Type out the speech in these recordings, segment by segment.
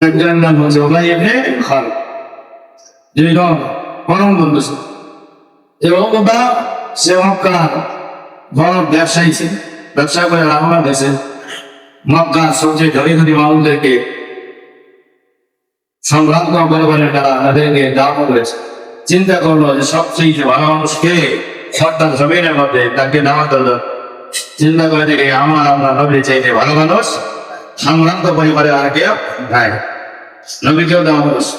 একজনের নাম হচ্ছে উবাই ইবনে খালিদ, দুইজন পরম বন্ধু ছিল। এবং ওটা সে মক্কার বড় ব্যবসায়ী ছিল, ব্যবসা করে লাভবান হয়েছে। মক্কার সবচেয়ে ধনী ধনী মানুষদেরকে সম্ভ্রান্ত পরিবারে তারা তাদেরকে দাওয়াত করেছে। চিন্তা করলো যে সবচেয়ে ভালো মানুষকে সরকার জমিনের মধ্যে তাকে দাওয়াত দিল। চিন্তা করে দেখে আমরা নবীর চাইতে ভালো মানুষ সম্ভ্রান্ত পরিবারে আর কেউ নাই। নবীকেও দাওয়াত বসে,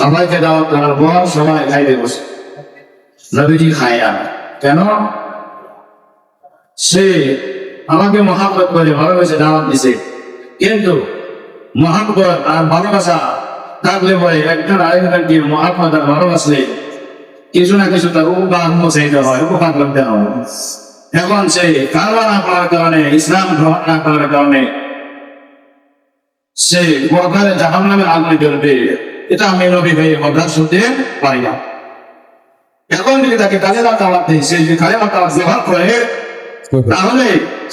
সবাইকে দাওয়াত করার পর সবাই খাইতে বসে, নবীজি খায় না। কেন? সে আমাকে মহাব্বত করে ভালোবেসে দাওয়াত দিছে, কিন্তু মহাব্বত আর ভালোবাসা থাকলে পরে একজন আরেকজনকে মহাব্বত আর ভালোবাসলে কিছু না কিছু তার উপকার পৌঁছাইতে হয়, উপকার করতে হয়। এখন সে কারবা না করার কারণে, ইসলাম গ্রহণ না করার কারণে সে পরকালে জাহান্নামে আগুনে জ্বলবে। এটা আমি নবী ভাই অভ্যাস করতে পারি না। এখন যদি তাকে কালেমা দাওয়াত দেয়, সে যদি কালেমা দাওয়াত ব্যবহার করে, তাহলে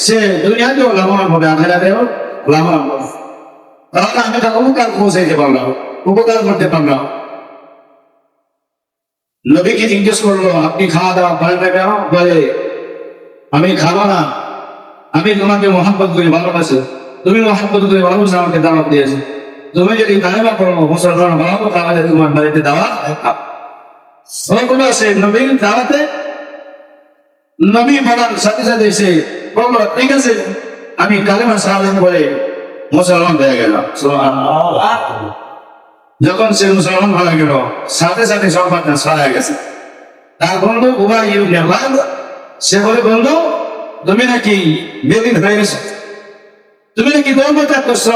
সে দুনিয়াতেও লাভবান হবে, আখিরাতেও লাভবান হবে। তাহলে আমি তার উপকার পৌঁছাইতে পারলাম, উপকার করতে পারলাম। নবীকে জিজ্ঞেস করলো, আপনি খাওয়া দাওয়া করেন না কেন? বলে, আমি খাবো না, আমি তোমাকে মহাব্বত করে ভালোবাসি, তুমি মহাব্বত করে ভালোবাসে আমাকে দাওয়াত দিয়েছো। তুমি যদি কালেমা করো, মুসলমান ভালো, তাহলে তোমার বাড়িতে দাওয়াত ওইগুলো আছে। নবীর দাওয়াতে নবী বলার সাথে সাথে সে বললো, ঠিক আছে, আমি কালেমা সালাম বলে মুসলমান হয়ে গেল। যখন সে মুসলমান হয়ে গেল, সাথে সাথে সংবাদটা ছড়ায় গেছে। তার বন্ধু উবাই ইবনে খালিদ, সে বলে, বন্ধু তুমি নাকি বেদিন হয়ে গেছো, তুমি নাকি ধর্ম ত্যাগ করছো,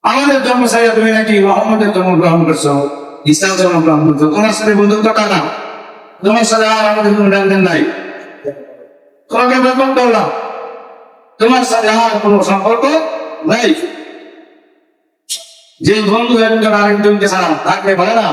আমাদের ধর্ম ছাড়া তুমি নাকি মোহাম্মদের ধর্ম গ্রহণ করছো, ইসলাম ধর্ম গ্রহণ করছো। তোমার সাথে বন্ধুত্ব কাটা, তোমার সাথে আর আমাদের কোনো লেনদেন নাই, তোমাকে বেতন করলাম, তোমার সাথে আমার কোনো সম্পর্ক নাই। যে বন্ধু একজন আরেকজনকে ছাড়া থাকতে পারে না,